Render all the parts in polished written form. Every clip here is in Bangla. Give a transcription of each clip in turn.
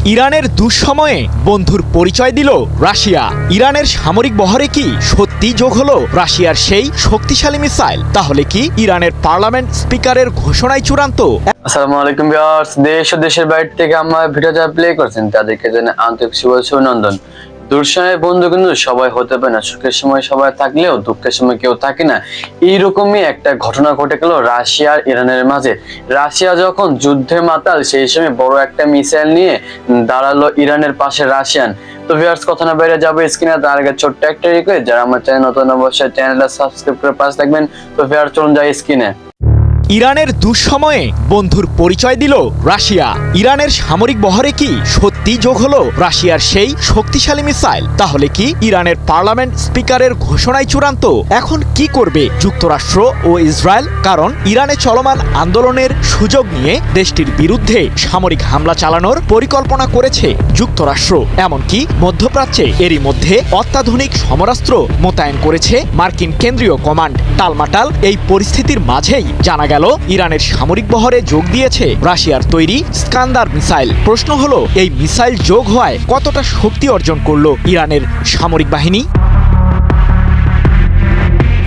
ইরানের দুঃসময়ে বন্ধুর পরিচয় দিল রাশিয়া। ইরানের সামরিক বহরে কি সত্যি যোগ হলো রাশিয়ার সেই শক্তিশালী মিসাইল? তাহলে কি ইরানের পার্লামেন্ট স্পিকারের ঘোষণায় চূড়ান্ত? আসসালামু আলাইকুম ভিউয়ার্স, দেশ ও দেশের বাইরে থেকে আমার ভিডিও যারা প্লে করছেন তাদেরকে জানাই আন্তরিক শুভেচ্ছা ও অভিনন্দন। দুঃসময়ে বন্ধু কিন্তু সবাই হতে পারে না, সুখের সময় সবাই থাকলেও দুঃখের সময় কেউ থাকে না। এইরকমই একটা ঘটনা ঘটে গেল রাশিয়া আর ইরানের মাঝে। রাশিয়া যখন যুদ্ধে মাতাল, সেই সময় বড় একটা মিসাইল নিয়ে দাঁড়ালো ইরানের পাশে রাশিয়ান। তো ভিউয়ার্স, কথা না বাইরে যাবো স্ক্রিনে, তার আগে ছোট্ট একটা রিকোয়েস্ট, যারা আমার চ্যানেল নতুন অবশ্যই চ্যানেলটা সাবস্ক্রাইব করে পাশে থাকবেন। তো ভিউয়ার্স, চলুন যাই স্ক্রিনে। ইরানের দুঃসময়ে বন্ধুর পরিচয় দিল রাশিয়া। ইরানের সামরিক বহরে কি সত্যি যোগ হলো রাশিয়ার সেই শক্তিশালী মিসাইল? তাহলে কি ইরানের পার্লামেন্ট স্পিকারের ঘোষণায় চূড়ান্ত? এখন কি করবে যুক্তরাষ্ট্র ও ইসরায়েল? কারণ ইরানে চলমান আন্দোলনের সুযোগ নিয়ে দেশটির বিরুদ্ধে সামরিক হামলা চালানোর পরিকল্পনা করেছে যুক্তরাষ্ট্র। এমনকি মধ্যপ্রাচ্যে এরই মধ্যে অত্যাধুনিক সমরাস্ত্র মোতায়েন করেছে মার্কিন কেন্দ্রীয় কমান্ড। টালমাটাল এই পরিস্থিতির মাঝেই জানা গেল ইরানের সামরিক বহরে যোগ দিয়েছে রাশিয়ার তৈরি স্কান্দার মিসাইল। প্রশ্ন হলো, এই মিসাইল যোগ হওয়ায় কতটা শক্তি অর্জন করল ইরানের সামরিক বাহিনী?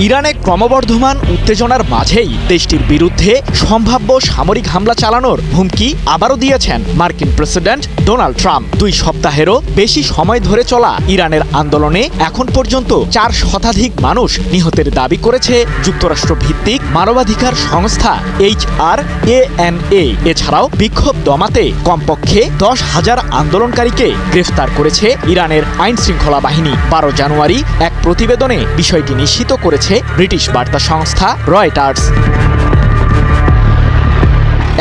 ইরানে ক্রমবর্ধমান উত্তেজনার মাঝেই দেশটির বিরুদ্ধে সম্ভাব্য সামরিক হামলা চালানোর হুমকি আবারও দিয়েছেন মার্কিন প্রেসিডেন্ট ডোনাল্ড ট্রাম্প। 2 সপ্তাহেরও বেশি সময় ধরে চলা ইরানের আন্দোলনে এখন পর্যন্ত 4 শতাধিক মানুষ নিহতের দাবি করেছে যুক্তরাষ্ট্র ভিত্তিক মানবাধিকার সংস্থা HRANA। এছাড়াও বিক্ষোভ দমাতে কমপক্ষে 10,000 আন্দোলনকারীকে গ্রেফতার করেছে ইরানের আইন শৃঙ্খলা বাহিনী। 12 জানুয়ারি এক প্রতিবেদনে বিষয়টি নিশ্চিত করেছে ব্রিটিশ বার্তা সংস্থা রয়টার্স।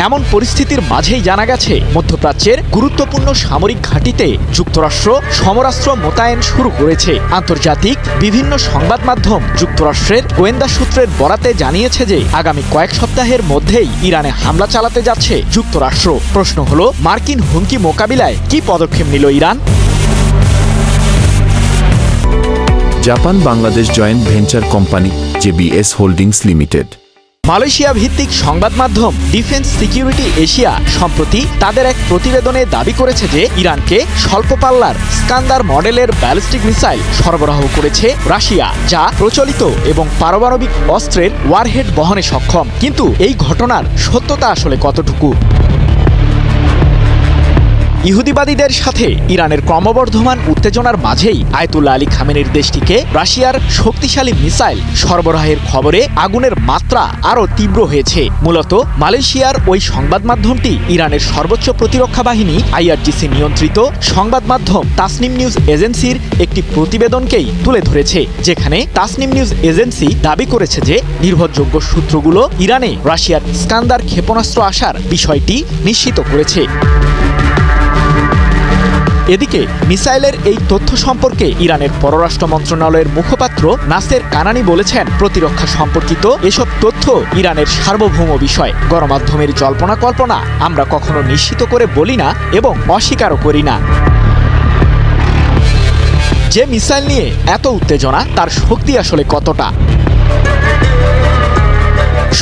এমন পরিস্থিতির মাঝেই জানা গেছে মধ্যপ্রাচ্যের গুরুত্বপূর্ণ সামরিক ঘাঁটিতে যুক্তরাষ্ট্র সমরাস্ত্র মোতায়েন শুরু করেছে। আন্তর্জাতিক বিভিন্ন সংবাদ মাধ্যম যুক্তরাষ্ট্রের গোয়েন্দা সূত্রের বরাতে জানিয়েছে যে আগামী কয়েক সপ্তাহের মধ্যেই ইরানে হামলা চালাতে যাচ্ছে যুক্তরাষ্ট্র। প্রশ্ন হলো, মার্কিন হুমকি মোকাবিলায় কি পদক্ষেপ নিল Iran? Japan Bangladesh joint venture company JBS holdings limited. Malaysia ভিত্তিক সংবাদ মাধ্যম ডিফেন্স সিকিউরিটি এশিয়া সম্প্রতি তাদের এক প্রতিবেদনে দাবি করেছে যে ইরানকে স্বল্প পাল্লার স্কান্দার মডেলের ব্যালিস্টিক মিসাইল সরবরাহ করেছে রাশিয়া, যা প্রচলিত এবং পারমাণবিক অস্ত্রের ওয়ারহেড বহনে সক্ষম। কিন্তু এই ঘটনার সত্যতা আসলে কতটুকু? ইহুদিবাদীদের সাথে ইরানের ক্রমবর্ধমান উত্তেজনার মাঝেই আয়াতুল্লাহ আলী খামেনির দেশটিকে রাশিয়ার শক্তিশালী মিসাইল সরবরাহের খবরে আগুনের মাত্রা আরও তীব্র হয়েছে। মূলত মালয়েশিয়ার ওই সংবাদ মাধ্যমটি ইরানের সর্বোচ্চ প্রতিরক্ষা বাহিনী IRGC নিয়ন্ত্রিত সংবাদ মাধ্যম তাসনিম নিউজ এজেন্সির একটি প্রতিবেদনকেই তুলে ধরেছে, যেখানে তাসনিম নিউজ এজেন্সি দাবি করেছে যে নির্ভরযোগ্য সূত্রগুলো ইরানে রাশিয়ার স্কান্দার ক্ষেপণাস্ত্র আসার বিষয়টি নিশ্চিত করেছে। এদিকে মিসাইলের এই তথ্য সম্পর্কে ইরানের পররাষ্ট্র মন্ত্রণালয়ের মুখপাত্র নাসের কানানি বলেছেন, প্রতিরক্ষা সম্পর্কিত এসব তথ্য ইরানের সার্বভৌম বিষয়। গণমাধ্যমের জল্পনা কল্পনা আমরা কখনো নিশ্চিত করে বলি না এবং অস্বীকারও করি না। যে মিসাইল নিয়ে এত উত্তেজনা, তার শক্তি আসলে কতটা?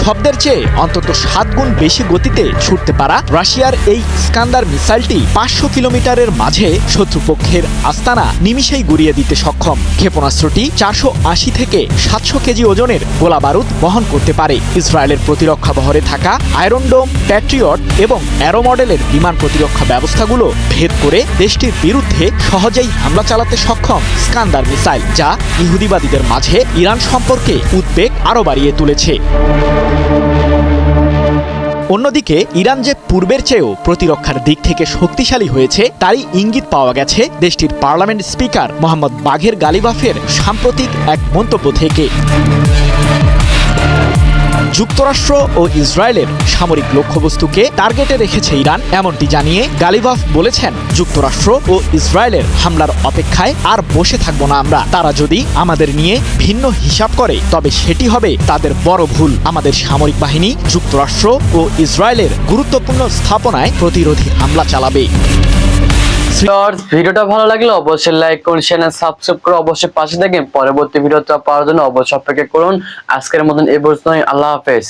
শব্দের চেয়ে অন্তত 7 গুণ বেশি গতিতে ছুটতে পারা রাশিয়ার এই স্কান্দার মিসাইলটি 500 কিলোমিটারের মাঝে শত্রুপক্ষের আস্তানা নিমিষেই গুড়িয়ে দিতে সক্ষম। ক্ষেপণাস্ত্রটি 480 থেকে 700 কেজি ওজনের গোলা বারুদ বহন করতে পারে। ইসরায়েলের প্রতিরক্ষা বহরে থাকা আয়রন ডোম, প্যাট্রিয়ট এবং অ্যারো মডেলের বিমান প্রতিরক্ষা ব্যবস্থাগুলো ভেদ করে দেশটির বিরুদ্ধে সহজেই হামলা চালাতে সক্ষম স্কান্দার মিসাইল, যা ইহুদিবাদীদের মাঝে ইরান সম্পর্কে উদ্বেগ আরও বাড়িয়ে তুলেছে। অন্যদিকে ইরান যে পূর্বের চেয়েও প্রতিরক্ষার দিক থেকে শক্তিশালী হয়েছে, তারই ইঙ্গিত পাওয়া গেছে দেশটির পার্লামেন্ট স্পিকার মোহাম্মদ বাঘের গালিবাফের সাম্প্রতিক এক মন্তব্য থেকে। যুক্তরাষ্ট্র ও ইসরায়েলের সামরিক লক্ষ্যবস্তুকে টার্গেটে রেখেছে ইরান, এমনটি জানিয়ে গালিবাফ বলেছেন, যুক্তরাষ্ট্র ও ইসরায়েলের হামলার অপেক্ষায় আর বসে থাকবো না আমরা। তারা যদি আমাদের নিয়ে ভিন্ন হিসাব করে, তবে সেটি হবে তাদের বড় ভুল। আমাদের সামরিক বাহিনী যুক্তরাষ্ট্র ও ইসরায়েলের গুরুত্বপূর্ণ স্থাপনায় প্রতিরোধী হামলা চালাবে। ভিডিওটা ভালো লাগলে অবশ্যই লাইক করুন, চ্যানেল সাবস্ক্রাইব করে অবশ্যই পাশে থাকেন। পরবর্তী ভিডিওটা পাওয়ার জন্য অবশ্যই অপেক্ষা করুন। আজকের মতন এই পর্যন্তই। আল্লাহ হাফেজ।